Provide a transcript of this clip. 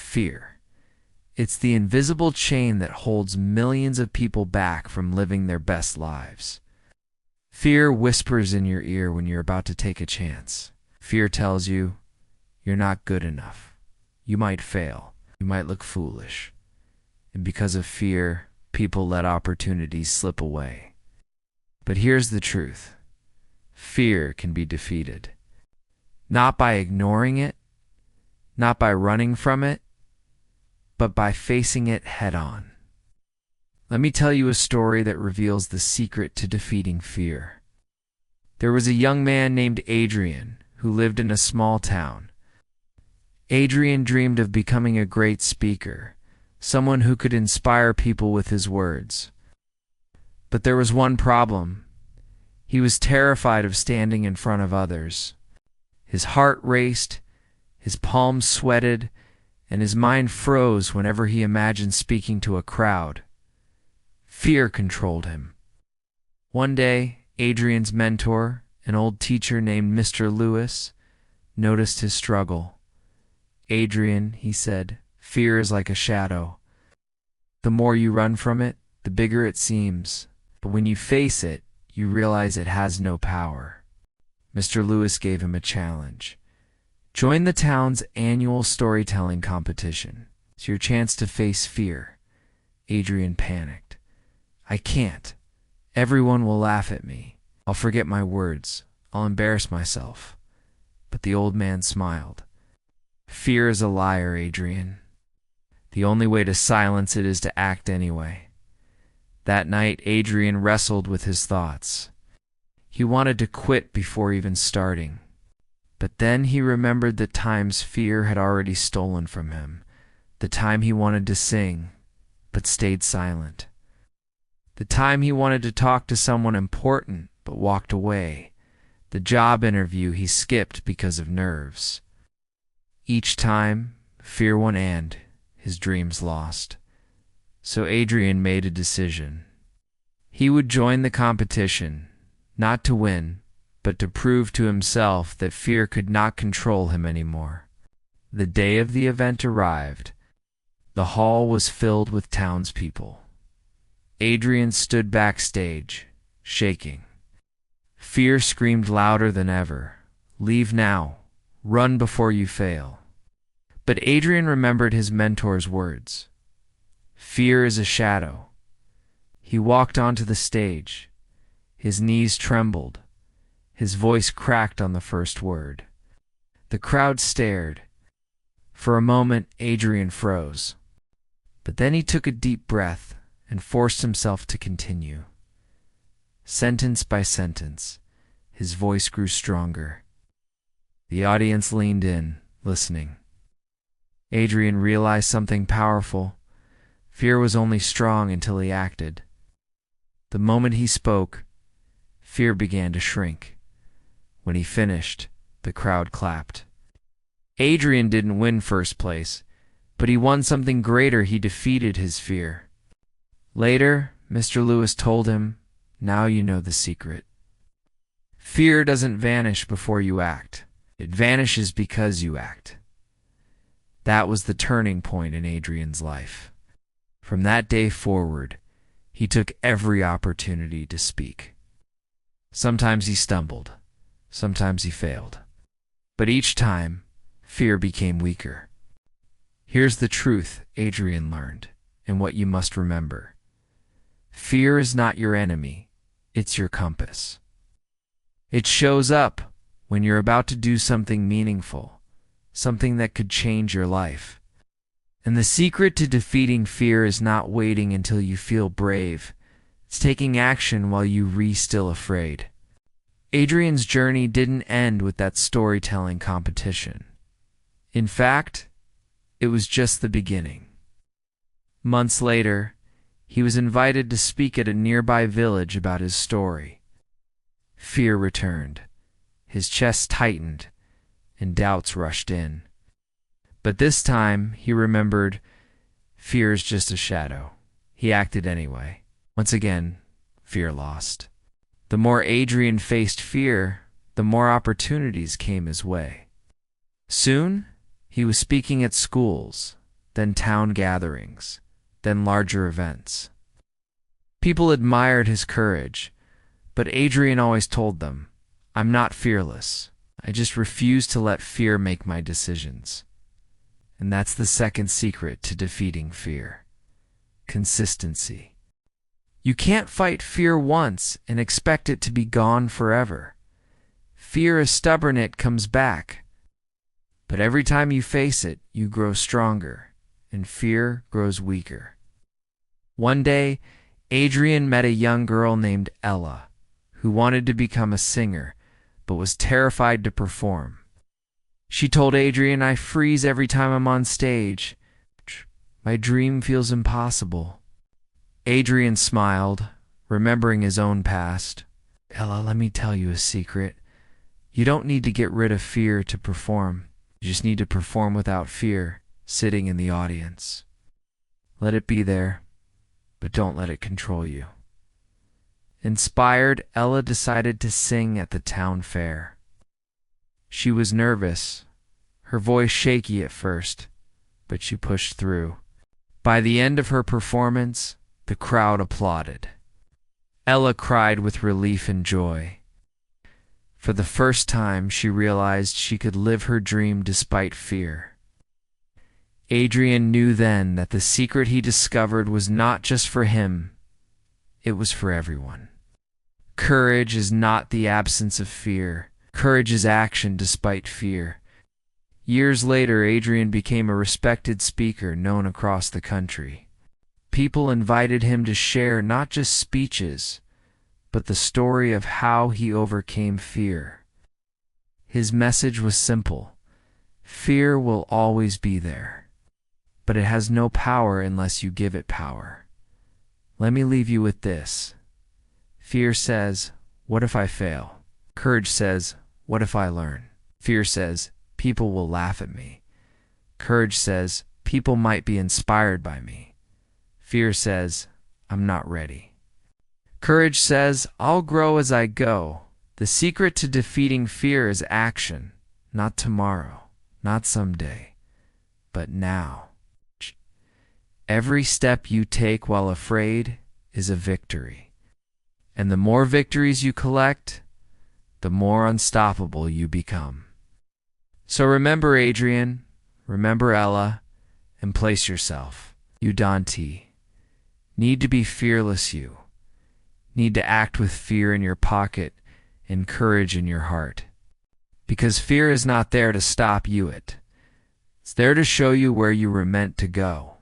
Fear. It's the invisible chain that holds millions of people back from living their best lives. Fear whispers in your ear when you're about to take a chance. Fear tells you, you're not good enough. You might fail. You might look foolish. And because of fear, people let opportunities slip away. But here's the truth. Fear can be defeated. Not by ignoring it, not by running from it, but by facing it head on. Let me tell you a story that reveals the secret to defeating fear. There was a young man named Adrian who lived in a small town. Adrian dreamed of becoming a great speaker, someone who could inspire people with his words. But there was one problem. He was terrified of standing in front of others. His heart raced, his palms sweated, and his mind froze whenever he imagined speaking to a crowd. Fear controlled him. One day, Adrian's mentor, an old teacher named Mr. Lewis, noticed his struggle. "Adrian," he said, "fear is like a shadow. The more you run from it, the bigger it seems. But when you face it, you realize it has no power." Mr. Lewis gave him a challenge. "Join the town's annual storytelling competition. It's your chance to face fear." Adrian panicked. "I can't. Everyone will laugh at me. I'll forget my words. I'll embarrass myself." But the old man smiled. "Fear is a liar, Adrian. The only way to silence it is to act anyway." That night, Adrian wrestled with his thoughts. He wanted to quit before even starting. But then he remembered the times fear had already stolen from him, the time he wanted to sing, but stayed silent, the time he wanted to talk to someone important, but walked away, the job interview he skipped because of nerves. Each time, fear won and his dreams lost. So Adrian made a decision. He would join the competition, not to win, but to prove to himself that fear could not control him anymore. The day of the event arrived. The hall was filled with townspeople. Adrian stood backstage, shaking. Fear screamed louder than ever, "Leave now. Run before you fail." But Adrian remembered his mentor's words. Fear is a shadow. He walked onto the stage. His knees trembled. His voice cracked on the first word. The crowd stared. For a moment, Adrian froze. But then he took a deep breath and forced himself to continue. Sentence by sentence, his voice grew stronger. The audience leaned in, listening. Adrian realized something powerful. Fear was only strong until he acted. The moment he spoke, fear began to shrink. When he finished, the crowd clapped. Adrian didn't win first place, but he won something greater. He defeated his fear. Later, Mr. Lewis told him, "Now you know the secret. Fear doesn't vanish before you act. It vanishes because you act." That was the turning point in Adrian's life. From that day forward, he took every opportunity to speak. Sometimes he stumbled. Sometimes he failed. But each time, fear became weaker. Here's the truth Adrian learned, and what you must remember. Fear is not your enemy. It's your compass. It shows up when you're about to do something meaningful, something that could change your life. And the secret to defeating fear is not waiting until you feel brave. It's taking action while you're still afraid. Adrian's journey didn't end with that storytelling competition. In fact, it was just the beginning. Months later, he was invited to speak at a nearby village about his story. Fear returned. His chest tightened, and doubts rushed in. But this time, he remembered, fear is just a shadow. He acted anyway. Once again, fear lost. The more Adrian faced fear, the more opportunities came his way. Soon, he was speaking at schools, then town gatherings, then larger events. People admired his courage, but Adrian always told them, "I'm not fearless. I just refuse to let fear make my decisions." And that's the second secret to defeating fear: consistency. You can't fight fear once and expect it to be gone forever. Fear is stubborn, it comes back. But every time you face it, you grow stronger, and fear grows weaker. One day, Adrian met a young girl named Ella, who wanted to become a singer, but was terrified to perform. She told Adrian, "I freeze every time I'm on stage. My dream feels impossible." Adrian smiled, remembering his own past. "Ella, let me tell you a secret. You don't need to get rid of fear to perform. You just need to perform without fear, sitting in the audience. Let it be there, but don't let it control you." Inspired, Ella decided to sing at the town fair. She was nervous, her voice shaky at first, but she pushed through. By the end of her performance, the crowd applauded. Ella cried with relief and joy. For the first time, she realized she could live her dream despite fear. Adrian knew then that the secret he discovered was not just for him, it was for everyone. Courage is not the absence of fear. Courage is action despite fear. Years later, Adrian became a respected speaker known across the country. People invited him to share not just speeches, but the story of how he overcame fear. His message was simple: fear will always be there, but it has no power unless you give it power. Let me leave you with this. Fear says, "What if I fail?" Courage says, "What if I learn?" Fear says, "People will laugh at me." Courage says, "People might be inspired by me." Fear says, "I'm not ready." Courage says, "I'll grow as I go." The secret to defeating fear is action, not tomorrow, not someday, but now. Every step you take while afraid is a victory. And the more victories you collect, the more unstoppable you become. So remember Adrian, remember Ella, and place yourself. You don't need to be fearless. You need to act with fear in your pocket and courage in your heart. Because fear is not there to stop you. It's there to show you where you were meant to go.